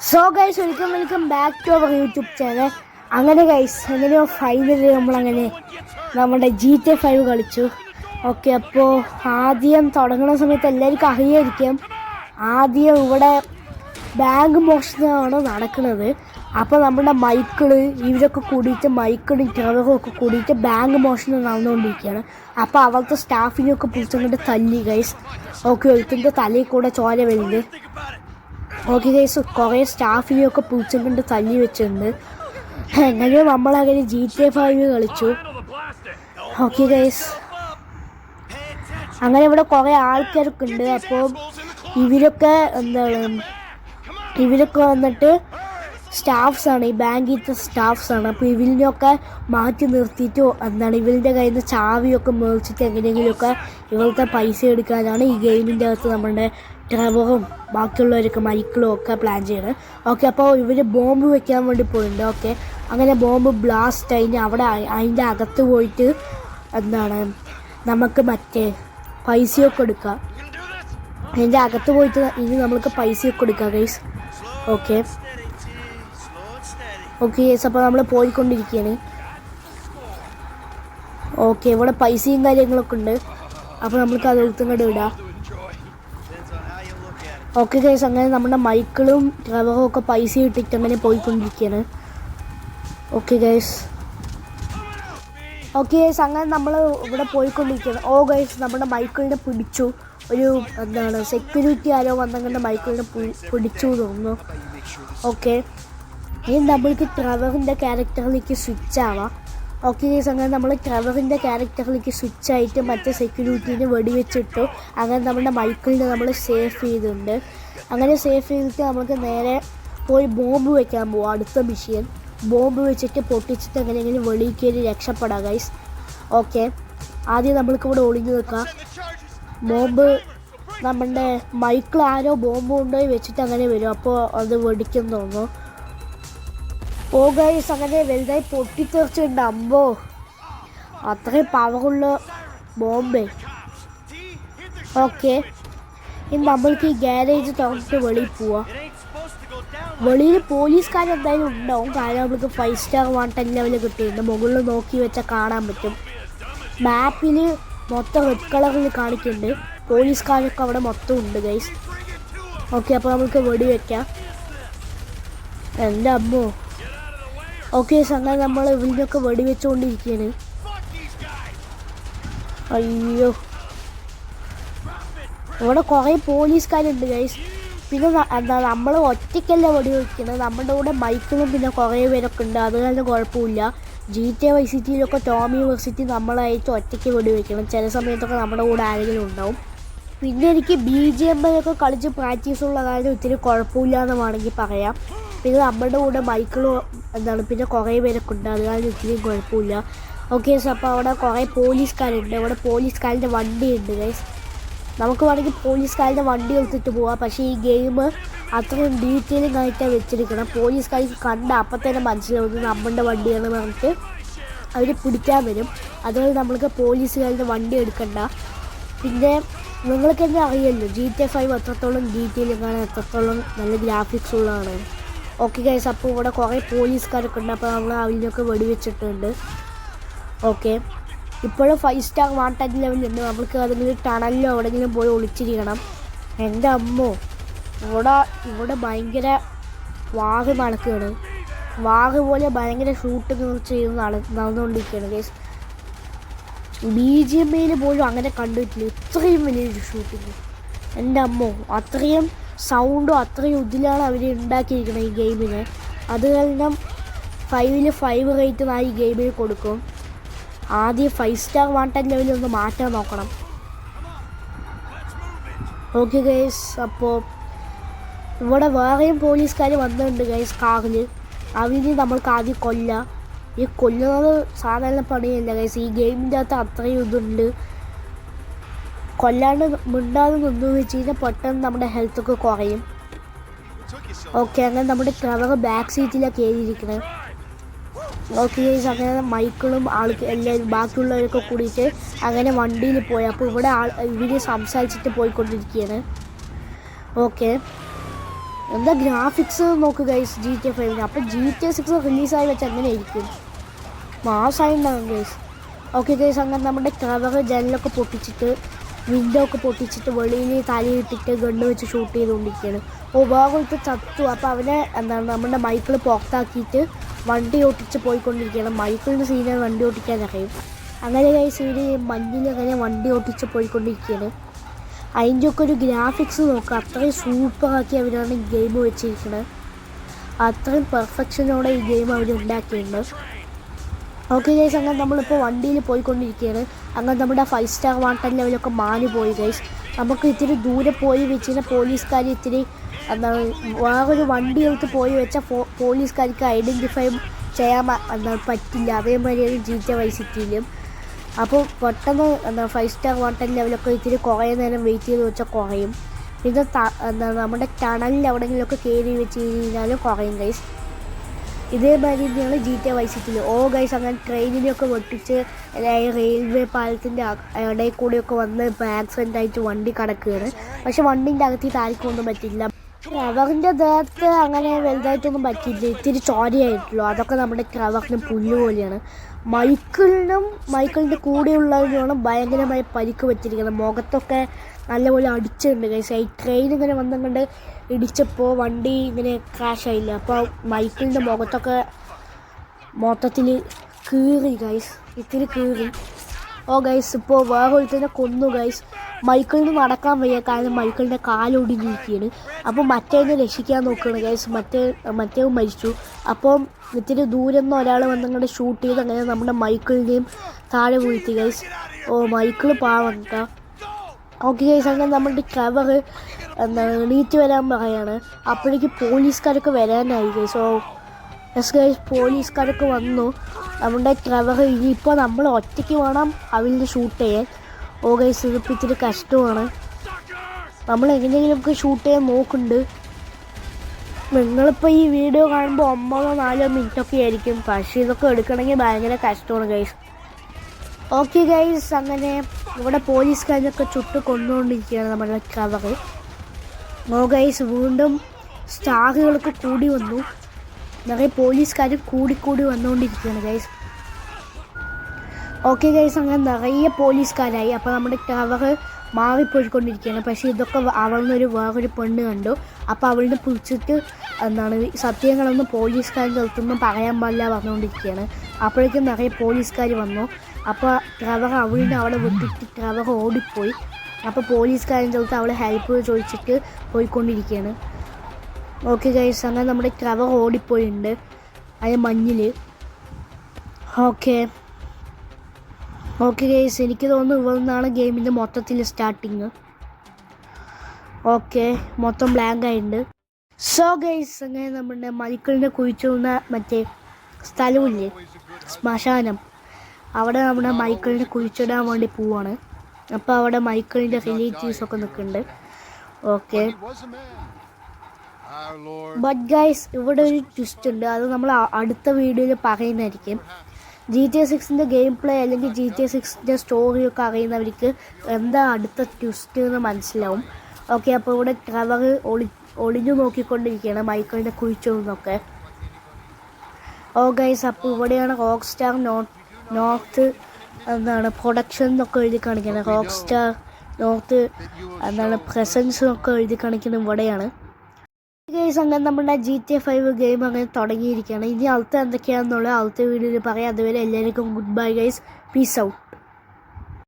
So guys welcome back to our YouTube channel. അങ്ങനെ guys എങ്ങനെയോ finally നമ്മളങ്ങനെ നമ്മുടെ GTA 5 കളിച്ചു. ഓക്കെ, അപ്പോൾ ആദ്യം തുടങ്ങുന്ന സമയത്ത് എല്ലാവർക്കും അറിയായിരിക്കും, ആദ്യം ഇവിടെ ബാങ്ക് മോഷണമാണ് നടക്കുന്നത്. അപ്പോൾ നമ്മുടെ മൈക്കിള് ഇവരൊക്കെ കൂടിയിട്ട് മൈക്കിളും ട്രെവറും ഒക്കെ കൂടിയിട്ട് ബാങ്ക് മോഷണം നടന്നുകൊണ്ടിരിക്കുകയാണ്. അപ്പോൾ അവിടുത്തെ സ്റ്റാഫിനെയൊക്കെ പിടിച്ചുകൊണ്ട് തല്ലി ഗൈസ്. ഓക്കെ, ഒരുത്തിൻ്റെ തലയിൽ കൂടെ ചോര വരുന്നത്. ഓക്കെ ഗൈസ്, കുറേ സ്റ്റാഫിനെയൊക്കെ പൂച്ചം കൊണ്ട് തല്ലി വെച്ചിട്ടുണ്ട്. എങ്ങനെയോ നമ്മളങ്ങനെ GTA 5 കളിച്ചു. ഓക്കെ ഗൈസ്, അങ്ങനെ ഇവിടെ കുറേ ആൾക്കാരൊക്കെ ഉണ്ട്. അപ്പോൾ ഇവരൊക്കെ വന്നിട്ട് സ്റ്റാഫ്സാണ്, ഈ ബാങ്കിലത്തെ സ്റ്റാഫ്സാണ്. അപ്പോൾ ഇവരിനെയൊക്കെ മാറ്റി നിർത്തിയിട്ട് ഇവരുടെ കയ്യിൽ നിന്ന് ചാവിയൊക്കെ മേടിച്ചിട്ട് എങ്ങനെയെങ്കിലുമൊക്കെ ഇവരുടെ പൈസ എടുക്കാനാണ് ഈ ഗെയിമിൻ്റെ അകത്ത് നമ്മുടെ ട്രെവറും ബാക്കിയുള്ളവരൊക്കെ മൈക്കിളും ഒക്കെ പ്ലാൻ ചെയ്യണം. ഓക്കെ, അപ്പോൾ ഇവർ ബോംബ് വെക്കാൻ വേണ്ടി പോയിട്ടുണ്ട്. ഓക്കെ, അങ്ങനെ ബോംബ് ബ്ലാസ്റ്റ് അതിൻ്റെ അകത്ത് പോയിട്ട് നമുക്ക് മറ്റേ പൈസയൊക്കെ എടുക്കാം. അതിൻ്റെ അകത്ത് പോയിട്ട് ഇനി നമ്മൾക്ക് പൈസയൊക്കെ എടുക്കാം ഗൈസ്. ഓക്കെ ഗൈസ്, അപ്പോൾ നമ്മൾ പോയിക്കൊണ്ടിരിക്കുകയാണ്. ഓക്കെ, ഇവിടെ പൈസയും കാര്യങ്ങളൊക്കെ ഉണ്ട്. അപ്പോൾ നമ്മൾക്ക് അത് എടുത്തുകൊണ്ട് ഇടാം. ഓക്കെ ഗൈസ്, അങ്ങനെ നമ്മുടെ മൈക്കിളും ട്രെവറും ഒക്കെ പൈസ ഇട്ടിട്ട് അങ്ങനെ പോയിക്കൊണ്ടിരിക്കുകയാണ്. ഓക്കെ ഗൈസ്, അങ്ങനെ നമ്മൾ ഇവിടെ പോയിക്കൊണ്ടിരിക്കുകയാണ്. ഗൈസ്, നമ്മുടെ മൈക്കിളിനെ പിടിച്ചു. ഒരു സെക്യൂരിറ്റി ആരോ വന്നങ്ങനെ മൈക്കിളിനെ പിടിച്ചു തോന്നുന്നു. ഓക്കെ, ഇനി നമ്മൾക്ക് ട്രെവറിൻ്റെ ക്യാരക്ടറിലേക്ക് സ്വിച്ച് ആവാം. ഓക്കെ ഗൈസ്, അങ്ങനെ നമ്മൾ ട്രെവറിൻ്റെ ക്യാരക്ടറിലേക്ക് സ്വിച്ച് ആയിട്ട് മറ്റേ സെക്യൂരിറ്റീനെ വെടിവെച്ചിട്ടു. അങ്ങനെ നമ്മുടെ മൈക്കിളിനെ നമ്മൾ സേഫ് ചെയ്തിട്ടുണ്ട്. അങ്ങനെ സേഫ് ചെയ്തിട്ട് നമുക്ക് നേരെ പോയി ബോംബ് വെക്കാൻ പോവാം. അടുത്ത മിഷൻ ബോംബ് വെച്ചിട്ട് പൊട്ടിച്ചിട്ട് എങ്ങനെയെങ്കിലും വെളിയിൽ കയറി രക്ഷപ്പെടാം ഗൈസ്. ഓക്കെ, ആദ്യം നമ്മൾക്കിവിടെ ഒളിഞ്ഞു നിൽക്കാം. ബോംബ് നമ്മുടെ മൈക്കിൾ ആരോ ബോംബ് കൊണ്ടുപോയി വെച്ചിട്ട് അങ്ങനെ വരും. അപ്പോൾ അത് വെടിക്കും തോന്നുന്നു. ഗൈസ്, അങ്ങനെ വലുതായി പൊട്ടിത്തെറിച്ചിട്ടുണ്ട്. അമ്പോ, അത്രയും പവറുള്ള ബോംബേ. ഓക്കെ, ഇനി നമ്മൾക്ക് ഈ ഗ്യാരേജ് തുറന്നിട്ട് വെളിയിൽ പോവാം. വെളിയിൽ പോലീസുകാരെന്തായാലും ഉണ്ടാവും, കാരണം നമ്മൾക്ക് 5 സ്റ്റാർ വാണ്ടഡ് ലെവൽ കിട്ടിയിട്ടുണ്ട്. മുകളിൽ നോക്കി വെച്ചാൽ കാണാൻ പറ്റും. മാപ്പിൽ മൊത്തം റെഡ് കളറിൽ കാണിക്കുന്നുണ്ട്. പോലീസുകാരൊക്കെ അവിടെ മൊത്തം ഉണ്ട് ഗൈസ്. ഓക്കെ, അപ്പോൾ നമുക്ക് വെടി വയ്ക്കാം. എൻ്റെ അമ്മോ. ഓക്കെ, അങ്ങനെ നമ്മൾ ഇവരിനൊക്കെ വെടിവെച്ചുകൊണ്ടിരിക്കുകയാണ്. അയ്യോ, ഇവിടെ കുറേ പോലീസുകാരുണ്ട് ഗൈസ്. പിന്നെ നമ്മൾ ഒറ്റയ്ക്കല്ല വെടിവെക്കുന്നത്, നമ്മുടെ കൂടെ മൈക്കിളും പിന്നെ കുറേ പേരൊക്കെ ഉണ്ട്. അത് കാരണം കുഴപ്പമില്ല. GTA Vice Cityയിലൊക്കെ ടോമി യൂണിവേഴ്സിറ്റി നമ്മളായിട്ട് ഒറ്റയ്ക്ക് വെടിവെക്കണം. ചില സമയത്തൊക്കെ നമ്മുടെ കൂടെ ആരെങ്കിലും ഉണ്ടാവും. പിന്നെ എനിക്ക് BGMI ഒക്കെ കളിച്ച് പ്രാക്ടീസ് ഉള്ള കാര്യം ഇത്തിരി കുഴപ്പമില്ല എന്ന് വേണമെങ്കിൽ പറയാം. പിന്നെ നമ്മുടെ കൂടെ മൈക്കിളും പിന്നെ കുറേ പേരൊക്കെ ഉണ്ട്. അത് കാരണം ഇത്തിരിയും കുഴപ്പമില്ല. ഓക്കെ, സോ അപ്പോൾ അവിടെ കുറേ പോലീസുകാരുണ്ട്. അവിടെ പോലീസുകാരുടെ വണ്ടിയുണ്ട് ഗൈസ്. നമുക്ക് വേണമെങ്കിൽ പോലീസുകാരുടെ വണ്ടി എടുത്തിട്ട് പോവാം. പക്ഷേ ഈ ഗെയിം അത്രയും ഡീറ്റെയിലിംഗ് ആയിട്ടാണ് വെച്ചിരിക്കണം. പോലീസുകാർക്ക് കണ്ട അപ്പം തന്നെ മനസ്സിലാവുന്നത് നമ്മുടെ വണ്ടിയാണ് പറഞ്ഞിട്ട് അവർ പിടിക്കാൻ വരും. അതുകൊണ്ട് നമ്മൾക്ക് പോലീസുകാരുടെ വണ്ടി എടുക്കണ്ട. പിന്നെ നിങ്ങൾക്ക് തന്നെ അറിയാമല്ലോ GTA 5 എത്രത്തോളം ഡീറ്റെയിലിംഗ് ആണ്, എത്രത്തോളം നല്ല ഗ്രാഫിക്സ് ഉള്ളതാണ്. ഓക്കെ ഗൈസ്, അപ്പോൾ ഇവിടെ കുറേ പോലീസുകാരൊക്കെ ഉണ്ട്. അപ്പോൾ നമ്മൾ അവരിനൊക്കെ വെടിവെച്ചിട്ടുണ്ട്. ഓക്കെ, ഇപ്പോഴും 5 സ്റ്റാർ വാണ്ടഡ് ലെവലുണ്ട്. നമ്മൾക്ക് ഏതെങ്കിലും ടണലിലോ എവിടെയെങ്കിലും പോയി ഒളിച്ചിരിക്കണം. എൻ്റെ അമ്മോ, ഇവിടെ ഭയങ്കര വാഗ് നടക്കുകയാണ്. വാഗ് പോലെ ഭയങ്കര ഷൂട്ടിങ് ചെയ്ത് നടന്നുകൊണ്ടിരിക്കുകയാണ് ഗൈസ്. BGMI പോലും അങ്ങനെ കണ്ടിട്ടില്ല ഇത്രയും വലിയൊരു ഷൂട്ടിങ്. എൻ്റെ അമ്മോ, അത്രയും സൗണ്ടും അത്രയും ഇതിലാണ് അവർ ഉണ്ടാക്കിയിരിക്കുന്നത് ഈ ഗെയിമിന്. അത് കാരണം 5ൽ 5 റേറ്റ് ഞാൻ ഈ ഗെയിമിന് കൊടുക്കും. ആദ്യം 5 സ്റ്റാർ വാണ്ടഡ് ലെവലൊന്ന് മാറ്റാൻ നോക്കണം. ഓക്കെ ഗൈസ്, അപ്പോൾ ഇവിടെ വേറെയും പോലീസുകാർ വന്നിട്ടുണ്ട് ഗൈസ് കാറിൽ. അവന് നമ്മൾക്ക് ആദ്യം കൊല്ലാം. ഈ കൊല്ലുന്നത് സാധാരണ പണിയല്ല ഗൈസ്. ഈ ഗെയിമിൻ്റെ അകത്ത് അത്രയും ഇതുണ്ട്. കൊല്ലാണ്ട് മിണ്ടാതെ നിന്ന് വെച്ച് കഴിഞ്ഞാൽ പെട്ടെന്ന് നമ്മുടെ ഹെൽത്തൊക്കെ കുറയും. ഓക്കെ, അങ്ങനെ നമ്മുടെ ട്രെവർ ബാക്ക് സീറ്റിലാണ് കയറിയിരിക്കുന്നത്. ഓക്കെ ഗൈസ്, അങ്ങനെ മൈക്കിളും എല്ലാവരും ബാക്കിയുള്ളവരൊക്കെ കൂടിയിട്ട് അങ്ങനെ വണ്ടിയിൽ പോയി. അപ്പോൾ ഇവിടെ ഇവർ സംസാരിച്ചിട്ട് പോയിക്കൊണ്ടിരിക്കുകയാണ്. ഓക്കെ, എന്താ ഗ്രാഫിക്സ് നോക്ക് ഗൈസ് GTA 5. അപ്പം GTA 6 റിലീസായി വെച്ച് എങ്ങനെയായിരിക്കും? മാസമായിട്ടുണ്ടാകും ഗൈസ്. ഓക്കെ ഗൈസ്, അങ്ങനെ നമ്മുടെ കവർ ജനലൊക്കെ പൊട്ടിച്ചിട്ട് വിൻഡോ ഒക്കെ പൊട്ടിച്ചിട്ട് വെളിയിൽ തലയിട്ടിട്ട് ഗണ്ണ് വെച്ച് ഷൂട്ട് ചെയ്തുകൊണ്ടിരിക്കുകയാണ്. വേറൊരുത്ത് ചത്തു. അപ്പോൾ അവനെ നമ്മുടെ മൈക്കിൾ പുറത്താക്കിയിട്ട് വണ്ടി ഓട്ടിച്ച് പോയിക്കൊണ്ടിരിക്കുകയാണ്. മൈക്കിളിൻ്റെ സീനെ വണ്ടി ഓട്ടിക്കാൻ അറിയും. അങ്ങനെ ഗൈസ് ഇവർ മഞ്ഞിൽ അങ്ങനെ വണ്ടി ഓട്ടിച്ച് പോയിക്കൊണ്ടിരിക്കുകയാണ്. അതിൻ്റെയൊക്കെ ഒരു ഗ്രാഫിക്സ് നോക്കുക, അത്രയും സൂപ്പറാക്കി അവരാണ് ഈ ഗെയിം വെച്ചിരിക്കുന്നത്. അത്രയും പെർഫെക്ഷനോടെ ഈ ഗെയിം അവർ ഉണ്ടാക്കിയിട്ടുണ്ട്. ഓക്കെ ഗൈസ്, അങ്ങനെ നമ്മളിപ്പോൾ വണ്ടിയിൽ പോയിക്കൊണ്ടിരിക്കുകയാണ്. അങ്ങനെ നമ്മുടെ 5 സ്റ്റാർ വാണ്ടർ ലെവലൊക്കെ മാറി പോയി ഗൈസ്. നമുക്ക് ഇത്തിരി ദൂരെ പോയി വെച്ചിട്ട് പോലീസുകാർ ഇത്തിരി വേറൊരു വണ്ടി എടുത്ത് പോയി വെച്ചാൽ പോലീസുകാർക്ക് ഐഡൻറ്റിഫൈ ചെയ്യാൻ പറ്റില്ല. അതേമാതിരിയാണ് GTA Vice Cityയിലും. അപ്പോൾ പെട്ടെന്ന് 5 സ്റ്റാർ വാണ്ടർ ലെവലൊക്കെ ഇത്തിരി കുറേ നേരം വെയിറ്റ് ചെയ്ത് വെച്ചാൽ കുറയും. പിന്നെ നമ്മുടെ ടണലിൽ എവിടെയെങ്കിലുമൊക്കെ കയറി വെച്ച് കഴിഞ്ഞാലും കുറയും ഗൈസ്. ഇതേമാതിരി തന്നെയാണ് GTA Vice Cityയിൽ. ഗൈസ്, അങ്ങനെ ട്രെയിനിനെയൊക്കെ വെട്ടിച്ച് റെയിൽവേ പാലത്തിൻ്റെ ഇടയിൽ കൂടെയൊക്കെ വന്ന് ഇപ്പോൾ ആക്സിഡൻ്റ് ആയിട്ട് വണ്ടി കിടക്കുകയാണ്. പക്ഷെ വണ്ടീൻ്റെ അകത്തേക്ക് ആർക്കൊന്നും പറ്റില്ല. ക്രവറിൻ്റെ ദേഹത്ത് അങ്ങനെ വലുതായിട്ടൊന്നും പറ്റില്ല, ഇത്തിരി ചോരയായിട്ടുള്ളൂ. അതൊക്കെ നമ്മുടെ ക്രവറിന് പുല്ല് പോലെയാണ്. മൈക്കിളിൻ്റെ കൂടെയുള്ളതിനാണ് ഭയങ്കരമായി പരിക്ക് പറ്റിയിരിക്കുന്നത്. മുഖത്തൊക്കെ നല്ലപോലെ അടിച്ചിട്ടുണ്ട് ഗൈസ്. ഈ ട്രെയിൻ ഇങ്ങനെ വന്നുകൊണ്ട് ഇടിച്ചപ്പോൾ വണ്ടി ഇങ്ങനെ ക്രാഷ് ആയില്ല. അപ്പോൾ മൈക്കിളിൻ്റെ മുഖത്തൊക്കെ മൊത്തത്തിൽ കീറി ഗൈസ്, ഇത്തിരി കീറി. ഗൈസ്, ഇപ്പോൾ വേറൊരുത്തനെ കൊന്നു ഗൈസ്. മൈക്കിളിന് നടക്കാൻ വയ്യ, കാരണം മൈക്കിളിൻ്റെ കാലൊടിഞ്ഞിരിക്കുകയാണ്. അപ്പോൾ മറ്റേനെ രക്ഷിക്കാൻ നോക്കുകയാണ് ഗൈസ്. മറ്റേ മരിച്ചു. അപ്പം ഇത്തിരി ദൂരം നിന്ന് ഒരാൾ വന്നങ്ങോട്ട് ഷൂട്ട് ചെയ്ത് അങ്ങനെ നമ്മുടെ മൈക്കിളിനെയും താഴെ വീഴ്ത്തി ഗൈസ്. മൈക്കിൾ പാവം കേട്ടോ. ഓക്കെ ഗൈസ്, അങ്ങനെ നമ്മുടെ ട്രവർ എണീറ്റ് വരാൻ പറയാണ്. അപ്പോഴേക്ക് പോലീസുകാരൊക്കെ വരാനായി ഗൈസ്. യെസ് ഗൈസ്, പോലീസുകാരൊക്കെ വന്നു. നമ്മുടെ ട്രവർ ഇനിയിപ്പോൾ നമ്മൾ ഒറ്റയ്ക്ക് വേണം അവരിൽ ഷൂട്ട് ചെയ്യാൻ. ഗൈസ്, ഇതിപ്പോൾ ഇത്തിരി കഷ്ടമാണ്. നമ്മൾ എങ്ങനെയെങ്കിലുമൊക്കെ ഷൂട്ട് ചെയ്യാൻ നോക്കുന്നുണ്ട്. നിങ്ങളിപ്പോൾ ഈ വീഡിയോ കാണുമ്പോൾ 1-4 മിനിറ്റൊക്കെ ആയിരിക്കും. പക്ഷേ ഇതൊക്കെ എടുക്കണമെങ്കിൽ ഭയങ്കര കഷ്ടമാണ് ഗൈസ്. ഓക്കെ ഗൈസ്, അങ്ങനെ ഇവിടെ പോലീസുകാരൊക്കെ ചുട്ട് കൊന്നുകൊണ്ടിരിക്കുകയാണ് നമ്മുടെ ട്രവർ. ഗൈസ്, വീണ്ടും സ്റ്റാറുകളൊക്കെ കൂടി വന്നു. നിറയെ പോലീസുകാർ കൂടി വന്നുകൊണ്ടിരിക്കുകയാണ് ഗൈസ്. ഓക്കെ ഗൈസ്, അങ്ങനെ നിറയെ പോലീസുകാരായി. അപ്പോൾ നമ്മുടെ ട്രവർ മാറിപ്പോയിക്കൊണ്ടിരിക്കുകയാണ്. പക്ഷേ ഇതൊക്കെ അവളിനൊരു വേറൊരു പെണ്ണ് കണ്ടു. അപ്പോൾ അവളിനെ പിടിച്ചിട്ട് സത്യങ്ങളൊന്നും പോലീസുകാരുടെ അടുത്തൊന്നും പറയാൻ പാടില്ല പറഞ്ഞുകൊണ്ടിരിക്കുകയാണ്. അപ്പോഴേക്കും നിറയെ പോലീസുകാർ വന്നു. അപ്പോൾ ട്രവർ അവളിനെ അവിടെ വിട്ടിട്ട് ട്രവർ ഓടിപ്പോയി. അപ്പോൾ പോലീസുകാരൻ്റെ അടുത്ത് അവൾ ഹെൽപ്പ് ചോദിച്ചിട്ട് പോയിക്കൊണ്ടിരിക്കുകയാണ്. ഓക്കെ ഗൈസ്, അങ്ങനെ നമ്മുടെ ട്രവർ ഓടിപ്പോയിട്ടുണ്ട് അതിന് മഞ്ഞിൽ. ഓക്കെ ഗൈസ്, എനിക്ക് തോന്നുന്നു ഇവിടെ നിന്നാണ് ഗെയിമിൻ്റെ മൊത്തത്തിൽ സ്റ്റാർട്ടിങ്. മൊത്തം ബ്ലാങ്ക് ആയിട്ടുണ്ട്. സോ ഗൈസ്, അങ്ങനെ നമ്മുടെ മൈക്കിളിനെ കുഴിച്ചുന്ന മറ്റേ സ്ഥലമില്ലേ, ശ്മശാനം, അവിടെ നമ്മുടെ മൈക്കിളിനെ കുഴിച്ചിടാൻ വേണ്ടി പോവാണ്. അപ്പോൾ അവിടെ മൈക്കിളിൻ്റെ റിലേറ്റീവ്സൊക്കെ നിൽക്കുന്നുണ്ട്. ബട്ട് ഗൈസ്, ഇവിടെ ഒരു ട്വിസ്റ്റ് ഉണ്ട്. അത് നമ്മൾ അടുത്ത വീഡിയോയിൽ പറയുന്നതായിരിക്കും. GTA 6ൻ്റെ ഗെയിം പ്ലേ അല്ലെങ്കിൽ GTA 6ൻ്റെ സ്റ്റോറിയൊക്കെ അറിയുന്നവർക്ക് എന്താ അടുത്ത ട്വിസ്റ്റ് എന്ന് മനസ്സിലാവും. അപ്പോൾ ഇവിടെ ട്രവർ ഒളിഞ്ഞു നോക്കിക്കൊണ്ടിരിക്കുകയാണ് മൈക്കിളിൻ്റെ കുഴിച്ചൊന്നൊക്കെ. ഗൈസ്, അപ്പോൾ ഇവിടെയാണ് റോക്ക് സ്റ്റാർ നോർത്ത് പ്രൊഡക്ഷൻ എന്നൊക്കെ എഴുതി കാണിക്കുന്നത്. റോക്ക് സ്റ്റാർ നോർത്ത് പ്രസൻസ് എന്നൊക്കെ എഴുതി കാണിക്കുന്നത് ഇവിടെയാണ് ഗൈസ്. അങ്ങനെ നമ്മുടെ GTA 5 ഗെയിം അങ്ങനെ തുടങ്ങിയിരിക്കുകയാണ്. ഇനി അടുത്ത എന്തൊക്കെയാണെന്നുള്ളത് അടുത്ത വീഡിയോയിൽ പറയാം. അതുവരെ എല്ലാവർക്കും good bye guys, peace out.